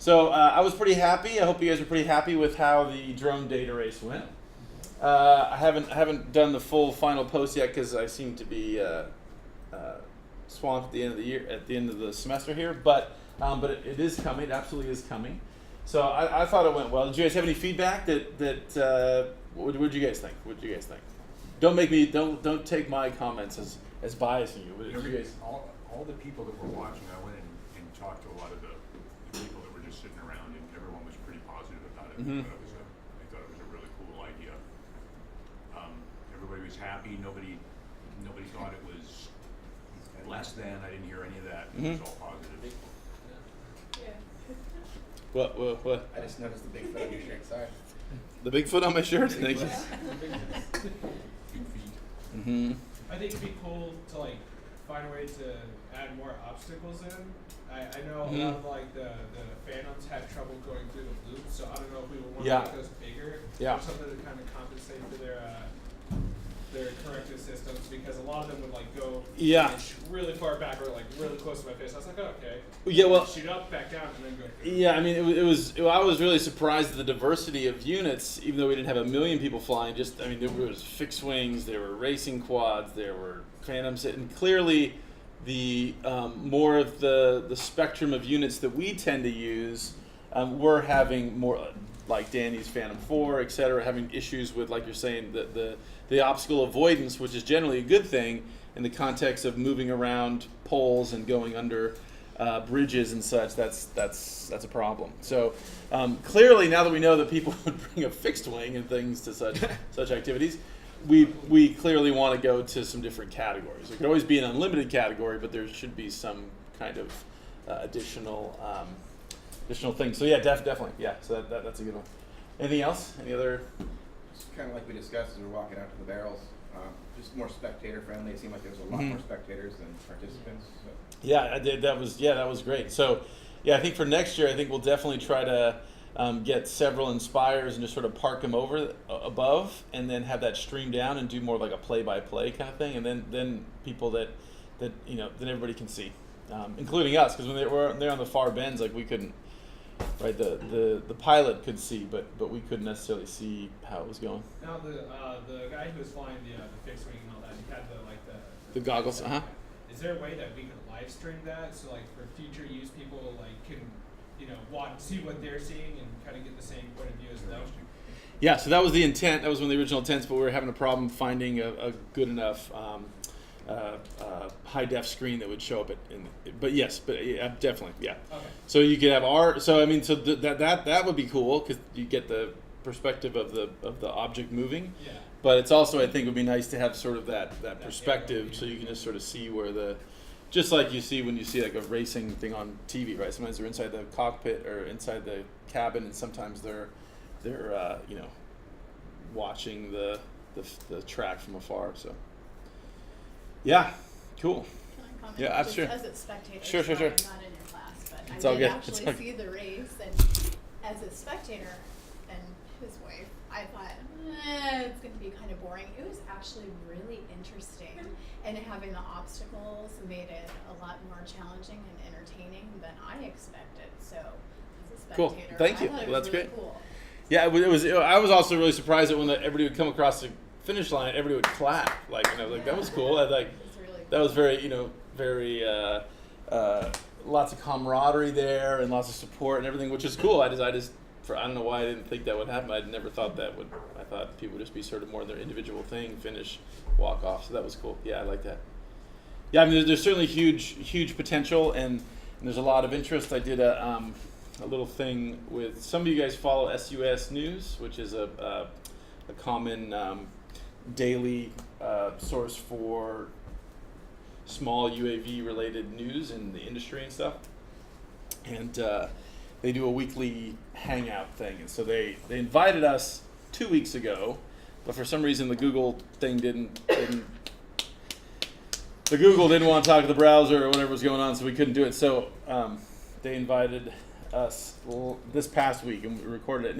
So I was pretty happy. I hope you guys are pretty happy with how the drone data race went. I haven't done the full final post yet because I seem to be swamped at the end of the year, at the end of the semester here. But it is coming. It absolutely is coming. So I thought it went well. Did you guys have any feedback? What did you guys think? What did you guys think? Don't take my comments as biasing you. What did you guys? All the people that were watching, I went and talked to a lot of the people that were just sitting around, and everyone was pretty positive about it. Mm-hmm. I thought it was a really cool idea. Everybody was happy. Nobody thought it was less than. I didn't hear any of that. It was all positive. What? I just noticed the big foot on your shirt. Sorry. The big foot on my shirt. Thank you. 2 feet. Mm-hmm. I think it'd be cool to like find a way to add more obstacles in. I know a lot of like the Phantoms had trouble going through the loops, so I don't know if we would want to make those bigger or something to kind of compensate for their corrective systems, because a lot of them would like go really far back or like really close to my face. I was like, oh, okay. Yeah, well, shoot up, back down, and then go through. Yeah, I mean, I was really surprised at the diversity of units, even though we didn't have 1 million people flying. There was fixed wings, there were racing quads, there were Phantoms, and clearly the more of the spectrum of units that we tend to use were having more, like Danny's Phantom 4, et cetera, having issues with, like you're saying, the obstacle avoidance, which is generally a good thing in the context of moving around poles and going under bridges and such. That's a problem. So clearly, now that we know that people would bring a fixed wing and things to such activities, we clearly want to go to some different categories. There could always be an unlimited category, but there should be some kind of additional things. So yeah, definitely, yeah. So that's a good one. Anything else? Any other? It's kind of like we discussed as we were walking out to the barrels. Just more spectator friendly. It seemed like there was a lot more spectators than participants. So. Yeah, I did. That was great. So, yeah, I think for next year, I think we'll definitely try to get several Inspires and just sort of park them above, and then have that stream down and do more like a play-by-play kind of thing, and then people that that everybody can see, including us, because when they're on the far bends, like we couldn't. Right, the pilot could see, but we couldn't necessarily see how it was going. Now the guy who was flying the fixed wing and all that, he had the goggles. Is there a way that we could live stream that, so like for future use, people like can see what they're seeing and kind of get the same point of view as them? Yeah, so that was the intent. That was one of the original intents, but we were having a problem finding a good enough high def screen that would show up but yeah, definitely, yeah. Okay. So you could have that would be cool, because you get the perspective of the object moving. Yeah. But it's also, I think, would be nice to have sort of that perspective, so you can just sort of see where just like you see when you see like a racing thing on TV, right? Sometimes they're inside the cockpit or inside the cabin, and sometimes they're watching the track from afar. So yeah, cool. Can I comment? Yeah, Just sure. as a spectator, Sure. I'm not in your class, but It's I all did good. actually see the race, and as a spectator and his wife, I thought, it's going to be kind of boring. It was actually really interesting, and having the obstacles made it a lot more challenging and entertaining than I expected. So, as a spectator, Cool. Thank you. I thought it Well, was that's really great. cool. Yeah, it was. I was also really surprised that when everybody would come across the finish line, everybody would clap. That was cool. It was really That was cool. very lots of camaraderie there and lots of support and everything, which is cool. I don't know why I didn't think that would happen. I never thought that would. I thought people would just be sort of more their individual thing, finish, walk off. So that was cool. Yeah, I like that. Yeah, I mean, there's certainly huge potential, and there's a lot of interest. I did a little thing with some of you guys follow SUS News, which is a common daily source for small UAV related news in the industry and stuff, and they do a weekly hangout thing, and so they invited us 2 weeks ago, but for some reason the Google thing didn't want to talk to the browser or whatever was going on, so we couldn't do it. So they invited us this past week, and we recorded it, and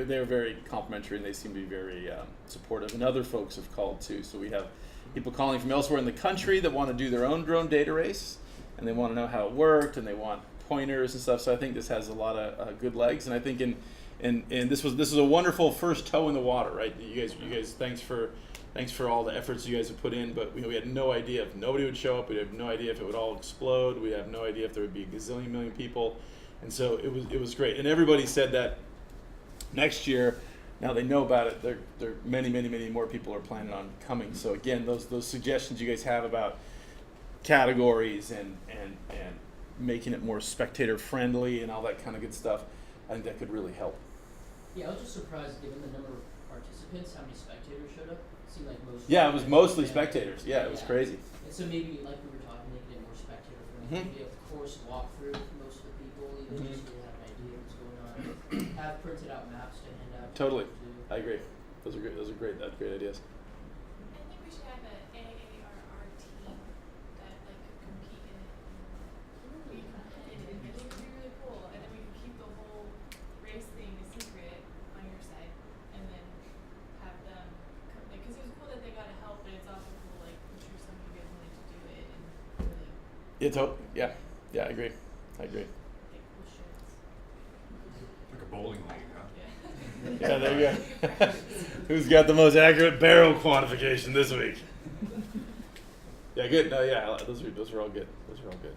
they were very complimentary, and they seem to be very supportive, and other folks have called too. So we have people calling from elsewhere in the country that want to do their own drone data race, and they want to know how it worked, and they want pointers and stuff. So I think this has a lot of good legs, and I think and this was a wonderful first toe in the water, right? You guys, thanks for all the efforts you guys have put in. But we had no idea if nobody would show up. We had no idea if it would all explode. We have no idea if there would be a gazillion million people, and so it was great. And everybody said that next year. Now they know about it. There many more people are planning on coming. So again, those suggestions you guys have about categories and making it more spectator friendly and all that kind of good stuff, I think that could really help. Yeah, I was just surprised given the number of participants, how many spectators showed up. It seemed like most. Yeah, it was mostly Yeah. spectators. Yeah, it was crazy. And so maybe, like we were talking, making it more spectator friendly. Mhm. Maybe a course walkthrough for most of the people, even Mhm. just so you have an idea of what's going on. Have printed out maps to hand out. to Totally. people, too. I agree. Those are great. That's great ideas. I think we should have an AARR team that like could compete in it. We compete in it. I think it would be really cool, and then we could keep the whole race thing a secret on your side, and then have them like because it was cool that they got to help, but it's also cool like I'm sure some of you guys wanted to do it and really Yeah, I agree. take cool shirts. Like a bowling league, huh? Yeah. Yeah, there you go. Who's got the most accurate barrel quantification this week? Yeah, good. No, yeah, those are all good. Those are all good.